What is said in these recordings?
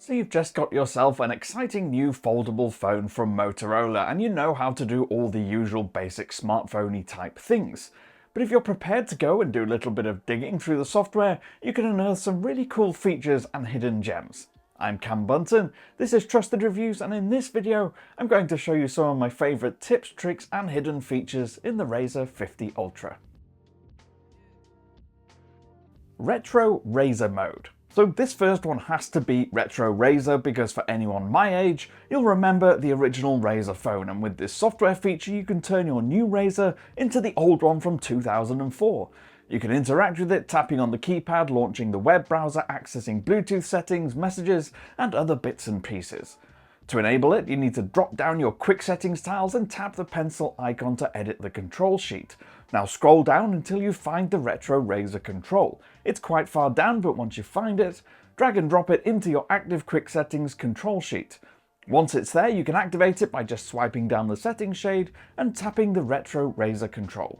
So you've just got yourself an exciting new foldable phone from Motorola and you know how to do all the usual basic smartphone-y type things. But if you're prepared to go and do a little bit of digging through the software, you can unearth some really cool features and hidden gems. I'm Cam Bunton, this is Trusted Reviews, and in this video I'm going to show you some of my favourite tips, tricks and hidden features in the Razr 50 Ultra. Retro Razr mode. So this first one has to be Retro Razr because for anyone my age, you'll remember the original Razr phone, and with this software feature you can turn your new Razr into the old one from 2004. You can interact with it tapping on the keypad, launching the web browser, accessing Bluetooth settings, messages and other bits and pieces. To enable it, you need to drop down your quick settings tiles and tap the pencil icon to edit the control sheet. Now scroll down until you find the Retro Razr control. It's quite far down, but once you find it, drag and drop it into your active quick settings control sheet. Once it's there, you can activate it by just swiping down the settings shade and tapping the Retro Razr control.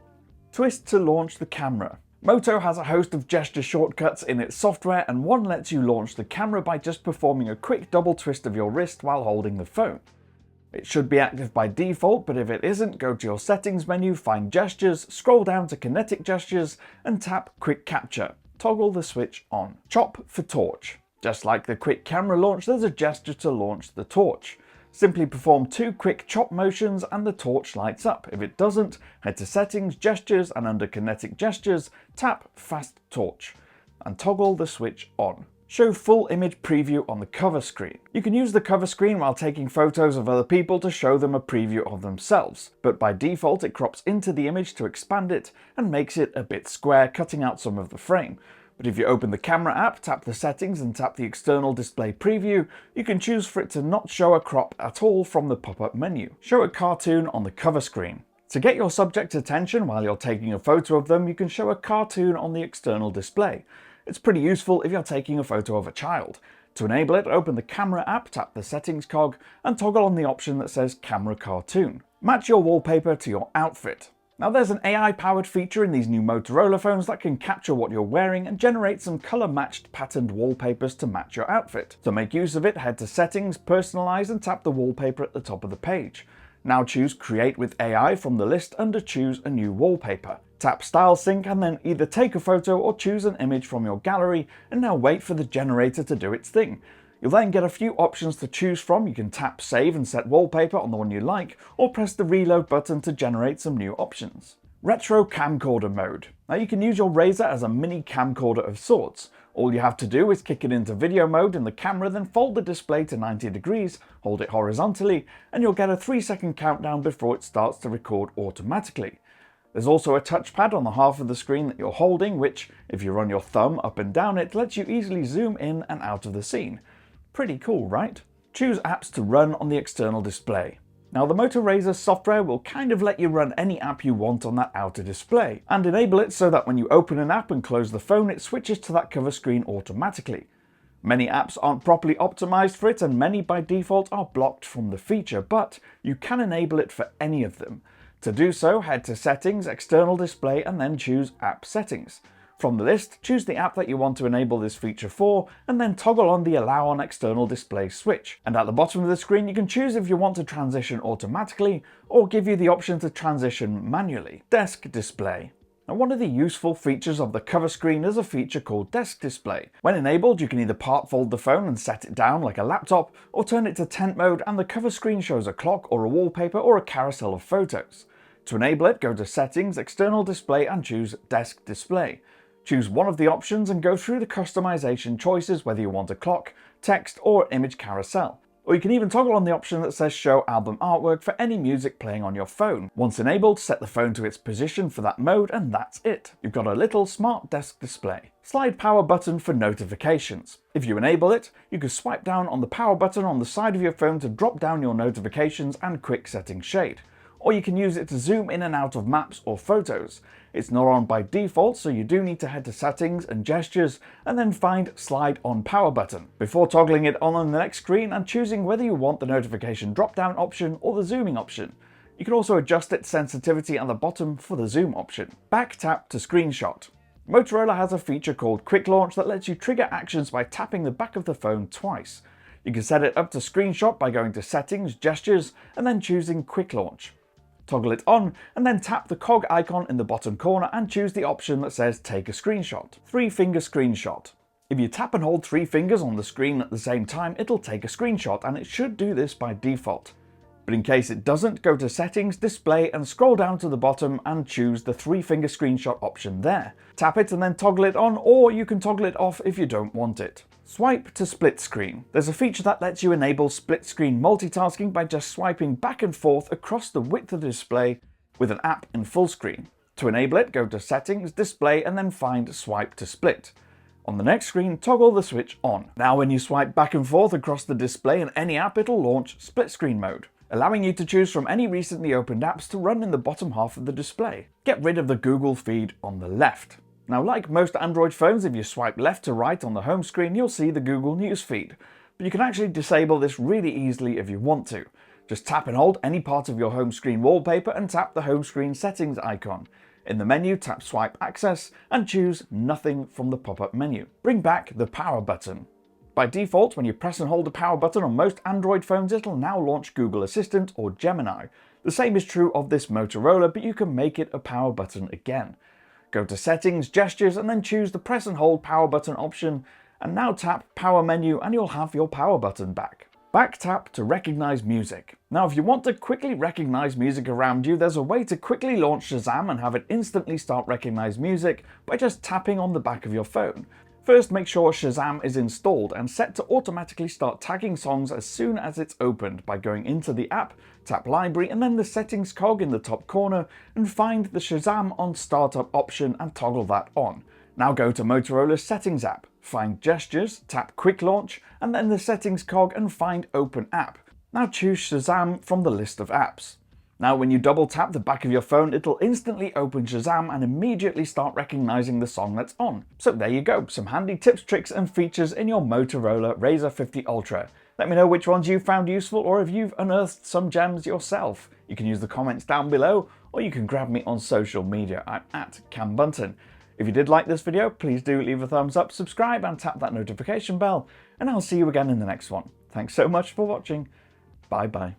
Twist to launch the camera. Moto has a host of gesture shortcuts in its software, and one lets you launch the camera by just performing a quick double twist of your wrist while holding the phone. It should be active by default, but if it isn't, go to your settings menu, find gestures, scroll down to kinetic gestures and tap quick capture. Toggle the switch on. Chop for torch. Just like the quick camera launch, there's a gesture to launch the torch. Simply perform 2 quick chop motions and the torch lights up. If it doesn't, head to settings, gestures, and under kinetic gestures, tap fast torch and toggle the switch on. Show full image preview on the cover screen. You can use the cover screen while taking photos of other people to show them a preview of themselves, but by default it crops into the image to expand it and makes it a bit square, cutting out some of the frame. But if you open the camera app, tap the settings and tap the external display preview, you can choose for it to not show a crop at all from the pop-up menu. Show a cartoon on the cover screen. To get your subject's attention while you're taking a photo of them, you can show a cartoon on the external display. It's pretty useful if you're taking a photo of a child. To enable it, open the camera app, tap the settings cog and toggle on the option that says camera cartoon. Match your wallpaper to your outfit. Now there's an AI-powered feature in these new Motorola phones that can capture what you're wearing and generate some color-matched patterned wallpapers to match your outfit. To make use of it, head to Settings, Personalize and tap the wallpaper at the top of the page. Now choose Create with AI from the list under Choose a new wallpaper. Tap Style Sync and then either take a photo or choose an image from your gallery, and now wait for the generator to do its thing. You'll then get a few options to choose from. You can tap Save and set wallpaper on the one you like, or press the Reload button to generate some new options. Retro Camcorder mode. Now you can use your Razr as a mini camcorder of sorts. All you have to do is kick it into video mode in the camera, then fold the display to 90 degrees, hold it horizontally, and you'll get a 3-second countdown before it starts to record automatically. There's also a touchpad on the half of the screen that you're holding, which, if you run your thumb up and down it, lets you easily zoom in and out of the scene. Pretty cool, right? Choose apps to run on the external display. Now the Moto Razr software will kind of let you run any app you want on that outer display, and enable it so that when you open an app and close the phone, it switches to that cover screen automatically. Many apps aren't properly optimized for it, and many by default are blocked from the feature, but you can enable it for any of them. To do so, head to Settings, External Display and then choose App Settings. From the list, choose the app that you want to enable this feature for, and then toggle on the Allow on External Display switch. And at the bottom of the screen you can choose if you want to transition automatically, or give you the option to transition manually. Desk Display. Now one of the useful features of the cover screen is a feature called Desk Display. When enabled, you can either part fold the phone and set it down like a laptop, or turn it to tent mode and the cover screen shows a clock or a wallpaper or a carousel of photos. To enable it, go to Settings, External Display and choose Desk Display. Choose one of the options and go through the customization choices, whether you want a clock, text or image carousel. Or you can even toggle on the option that says Show Album Artwork for any music playing on your phone. Once enabled, set the phone to its position for that mode and that's it. You've got a little smart desk display. Slide power button for notifications. If you enable it, you can swipe down on the power button on the side of your phone to drop down your notifications and quick setting shade. Or you can use it to zoom in and out of maps or photos. It's not on by default, so you do need to head to Settings and Gestures and then find Slide on Power button before toggling it on the next screen and choosing whether you want the notification drop-down option or the zooming option. You can also adjust its sensitivity at the bottom for the zoom option. Back tap to screenshot. Motorola has a feature called Quick Launch that lets you trigger actions by tapping the back of the phone twice. You can set it up to screenshot by going to Settings, Gestures, and then choosing Quick Launch. Toggle it on, and then tap the cog icon in the bottom corner and choose the option that says Take a Screenshot. 3-finger screenshot. If you tap and hold 3 fingers on the screen at the same time, it'll take a screenshot, and it should do this by default. But in case it doesn't, go to Settings, Display, and scroll down to the bottom and choose the 3-finger screenshot option there. Tap it and then toggle it on, or you can toggle it off if you don't want it. Swipe to split screen. There's a feature that lets you enable split screen multitasking by just swiping back and forth across the width of the display with an app in full screen. To enable it, go to Settings, Display, and then find Swipe to Split. On the next screen, toggle the switch on. Now when you swipe back and forth across the display in any app, it'll launch split screen mode, allowing you to choose from any recently opened apps to run in the bottom half of the display. Get rid of the Google feed on the left. Now, like most Android phones, if you swipe left to right on the home screen, you'll see the Google News feed. But you can actually disable this really easily if you want to. Just tap and hold any part of your home screen wallpaper and tap the home screen settings icon. In the menu, tap Swipe Access and choose Nothing from the pop-up menu. Bring back the power button. By default, when you press and hold the power button on most Android phones, it'll now launch Google Assistant or Gemini. The same is true of this Motorola, but you can make it a power button again. Go to Settings, Gestures, and then choose the press and hold power button option, and now tap Power Menu and you'll have your power button back. Back tap to recognize music. Now if you want to quickly recognize music around you, there's a way to quickly launch Shazam and have it instantly start recognize music by just tapping on the back of your phone. First, make sure Shazam is installed and set to automatically start tagging songs as soon as it's opened by going into the app, tap Library, and then the Settings cog in the top corner and find the Shazam on Startup option and toggle that on. Now go to Motorola's Settings app, find Gestures, tap Quick Launch, and then the Settings cog and find Open App. Now choose Shazam from the list of apps. Now when you double tap the back of your phone, it'll instantly open Shazam and immediately start recognizing the song that's on. So there you go, some handy tips, tricks and features in your Motorola Razr 50 Ultra. Let me know which ones you found useful or if you've unearthed some gems yourself. You can use the comments down below or you can grab me on social media. I'm at Cam Bunton. If you did like this video, please do leave a thumbs up, subscribe and tap that notification bell, and I'll see you again in the next one. Thanks so much for watching. Bye bye.